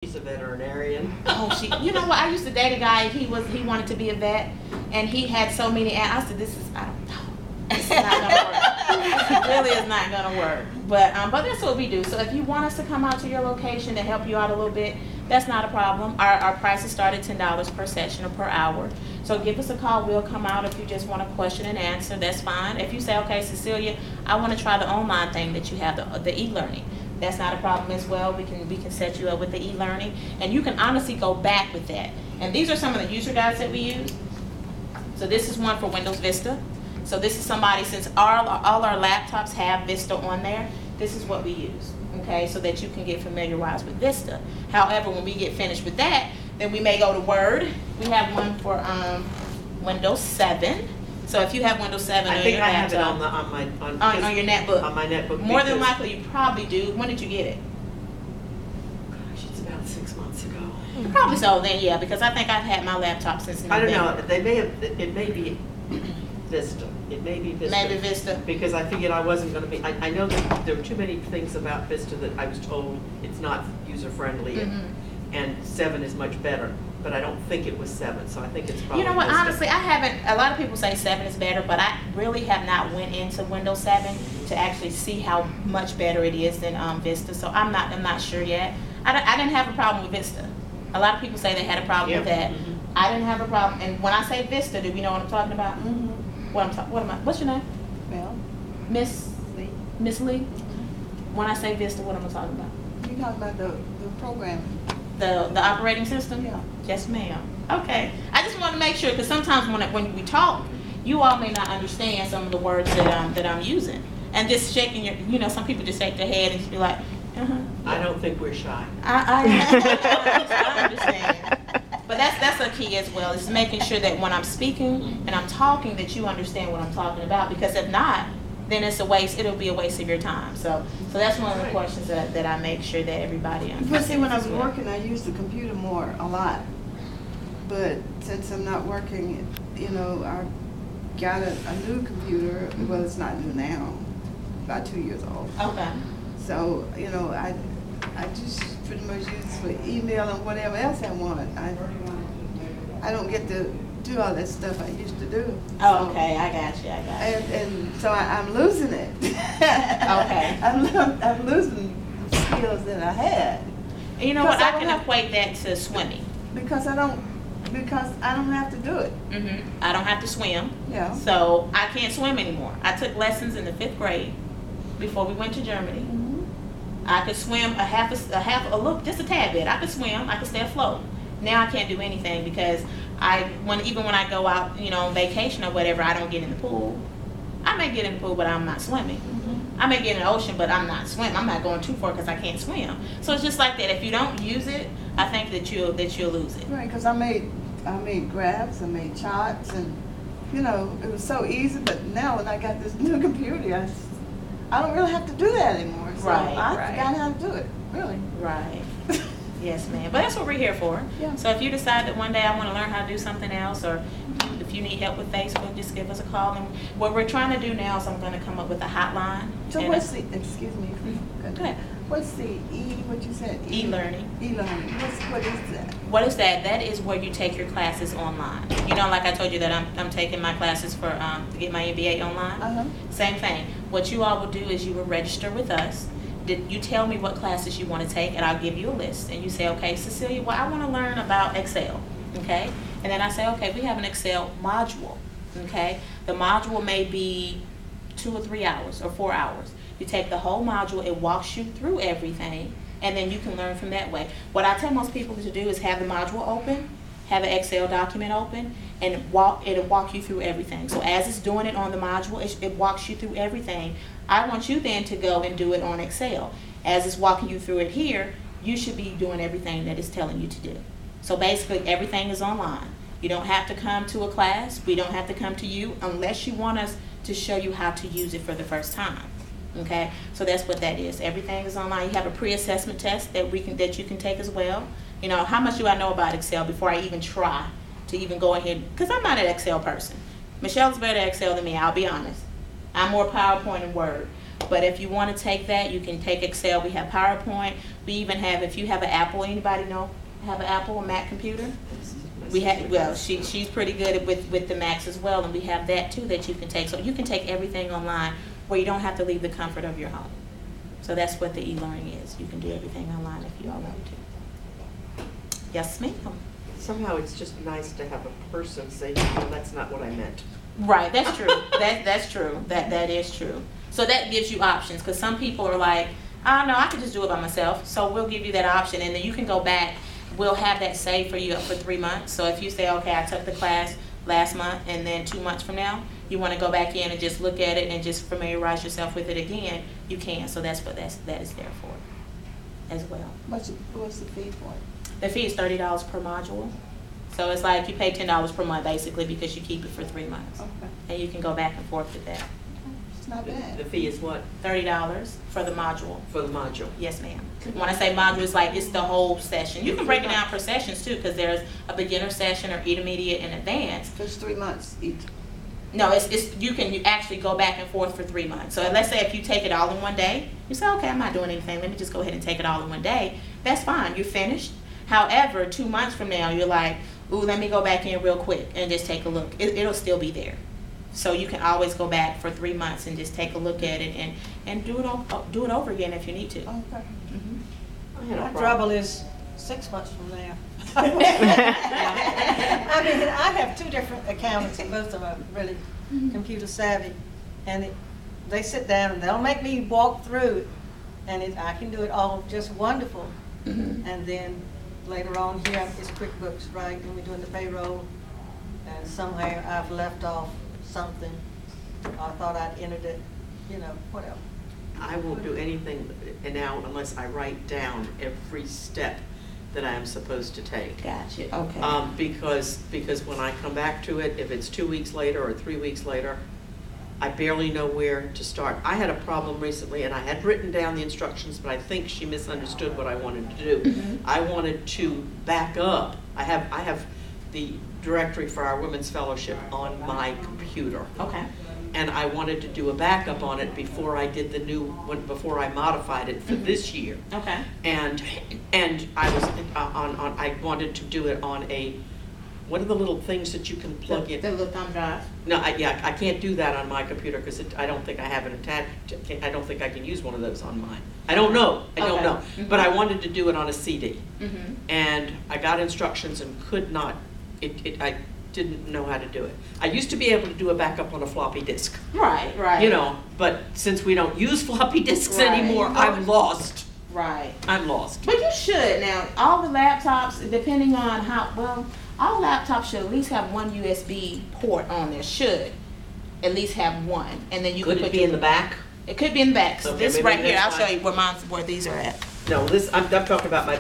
She's a veterinarian. Oh, you know what? I used to date a guy. He wanted to be a vet, and he had so many. And I said, I don't know. This is not gonna work. It really is not gonna work. But that's what we do. So if you want us to come out to your location to help you out a little bit, that's not a problem. Our prices start at $10 per session or per hour. So give us a call. We'll come out. If you just want a question and answer, that's fine. If you say, okay, Cecilia, I want to try the online thing that you have, the e-learning. That's not a problem as well. We can set you up with the e-learning, and you can honestly go back with that. And these are some of the user guides that we use. So this is one for Windows Vista. So this is somebody, since all our laptops have Vista on there, this is what we use, okay, so that you can get familiarized with Vista. However, when we get finished with that, then we may go to Word. We have one for Windows 7. So if you have Windows 7 I on think your I have it laptop, on your netbook. On my netbook. More than likely, you probably do. When did you get it? Gosh, it's about 6 months ago. Probably so then, yeah, because I think I've had my laptop since November. I don't know. They may have. It may be Vista. It may be Vista. Maybe Vista. Because I figured I wasn't going to be. I know that there were too many things about Vista that I was told it's not user friendly, and 7 is much better. But I don't think it was 7, so I think it's probably. You know what? Vista. Honestly, I haven't. A lot of people say 7 is better, but I really have not went into Windows 7 to actually see how much better it is than Vista. So I'm not sure yet. I didn't have a problem with Vista. A lot of people say they had a problem with that. I didn't have a problem. And when I say Vista, do we know what I'm talking about? What's your name? Well, Miss Lee. Miss Lee. When I say Vista, what am I talking about? You talking about the program? The operating system? Yeah. Yes, ma'am. Okay. I just want to make sure, because sometimes when we talk, you all may not understand some of the words that I'm using, and just shaking your. Some people just shake their head and just be like, I don't think we're shy. I understand. But that's a key as well, is making sure that when I'm speaking and I'm talking, that you understand what I'm talking about. Because if not, then it's a waste. It'll be a waste of your time. So that's one of the questions that I make sure that everybody understands. But see, when I was working, I used the computer a lot. But since I'm not working, I got a new computer. Well, it's not new now. About 2 years old. Okay. So I just pretty much use it for email and whatever else I want. I don't get to do all that stuff I used to do. Oh, okay, I got you. And so I'm losing it. Okay. I'm losing the skills that I had. And you know what? I can equate that to swimming. Because I don't have to do it. I don't have to swim. Yeah. So I can't swim anymore. I took lessons in the 5th grade before we went to Germany. I could swim just a tad bit. I could swim. I could stay afloat. Now I can't do anything because even when I go out, on vacation or whatever, I don't get in the pool. I may get in the pool, but I'm not swimming. I may get in the ocean, but I'm not swimming. I'm not going too far because I can't swim. So it's just like that. If you don't use it, I think that you'll lose it. Right, because I made graphs, I made charts, and it was so easy. But now when I got this new computer, I don't really have to do that anymore. So I forgot how to do it. Really. Right. Yes, ma'am. But that's what we're here for. Yeah. So if you decide that one day I want to learn how to do something else, or if you need help with Facebook, just give us a call. And what we're trying to do now is I'm going to come up with a hotline. So excuse me. Go ahead. What's the what you said? E-learning. E-learning. What is that? What is that? That is where you take your classes online. Like I told you that I'm taking my classes for to get my MBA online. Same thing. What you all will do is you will register with us. You tell me what classes you want to take, and I'll give you a list. And you say, okay, Cecilia, I want to learn about Excel. Okay? And then I say, okay, we have an Excel module. Okay? The module may be 2 or 3 hours or 4 hours. You take the whole module, it walks you through everything, and then you can learn from that way. What I tell most people to do is have the module open, have an Excel document open, and it'll walk you through everything. So as it's doing it on the module, it walks you through everything. I want you then to go and do it on Excel. As it's walking you through it here, you should be doing everything that it's telling you to do. So basically everything is online. You don't have to come to a class. We don't have to come to you unless you want us to show you how to use it for the first time. Okay, so that's what that is. Everything is online. You have a pre-assessment test that you can take as well. How much do I know about Excel before I even try to even go ahead? Because I'm not an Excel person. Michelle's better at Excel than me, I'll be honest. I'm more PowerPoint and Word. But if you want to take that, you can take Excel. We have PowerPoint. We even have, if you have an Apple, anybody know, have an Apple or Mac computer? We have, well, she's pretty good with the Macs as well, and we have that too that you can take. So you can take everything online where you don't have to leave the comfort of your home. So that's what the e-learning is. You can do everything online if you all want to. Yes, ma'am. Somehow it's just nice to have a person say, no, that's not what I meant. Right, that's true. That's true. That is true. So that gives you options, because some people are like, I don't know, I could just do it by myself. So we'll give you that option, and then you can go back. We'll have that saved for you up for 3 months. So if you say, okay, I took the class last month, and then 2 months from now, you want to go back in and just look at it and just familiarize yourself with it again, you can. So that's what that is there for as well. What's the fee for it? The fee is $30 per module. So it's like you pay $10 per month basically because you keep it for 3 months. Okay. And you can go back and forth with that. It's not bad. The fee is what? $30 for the module. For the module? Yes, ma'am. When I say module, it's like it's the whole session. You can break it down per sessions too, because there's a beginner session or intermediate and advanced. It's 3 months each. No, you actually go back and forth for 3 months. So let's say if you take it all in one day, you say, okay, I'm not doing anything. Let me just go ahead and take it all in one day. That's fine. You're finished. However, 2 months from now, you're like, ooh, let me go back in real quick and just take a look. It'll still be there. So you can always go back for 3 months and just take a look at it and do it over again if you need to. Okay. Mm-hmm. I had a My problem. trouble is 6 months from now. I mean, I have 2 different accountants, and both of them are really computer savvy. And they sit down and they'll make me walk through it, and I can do it all just wonderful. Mm-hmm. And then later on here is QuickBooks, right? And we're doing the payroll, and somewhere I've left off something. I thought I'd entered it, whatever. I won't do anything now unless I write down every step that I am supposed to take. Gotcha. Okay. Because when I come back to it, if it's 2 weeks later or 3 weeks later, I barely know where to start. I had a problem recently, and I had written down the instructions, but I think she misunderstood what I wanted to do. Mhm. I wanted to back up. I have the directory for our women's fellowship on my computer. Okay. And I wanted to do a backup on it before I did the new one, before I modified it for this year. Okay. And I was I wanted to do it on what are the little things that you can plug in? The little thumb drive. No, I can't do that on my computer because I don't think I have it attached. I don't think I can use one of those on mine. I don't know. I don't Okay. know. Mhm. But I wanted to do it on a CD. Mm-hmm. And I got instructions and could not. I didn't know how to do it. I used to be able to do a backup on a floppy disk. Right. Right. But since we don't use floppy disks Right. anymore, I'm lost. Right. I'm lost. But you should now. All the laptops, depending on all laptops should at least have one USB port on there. Should at least have one, and then you Could can it put be in the back? It could be in the back. So Okay, this maybe right here, I'll that's show fine. you where these are at. No, I'm talking about my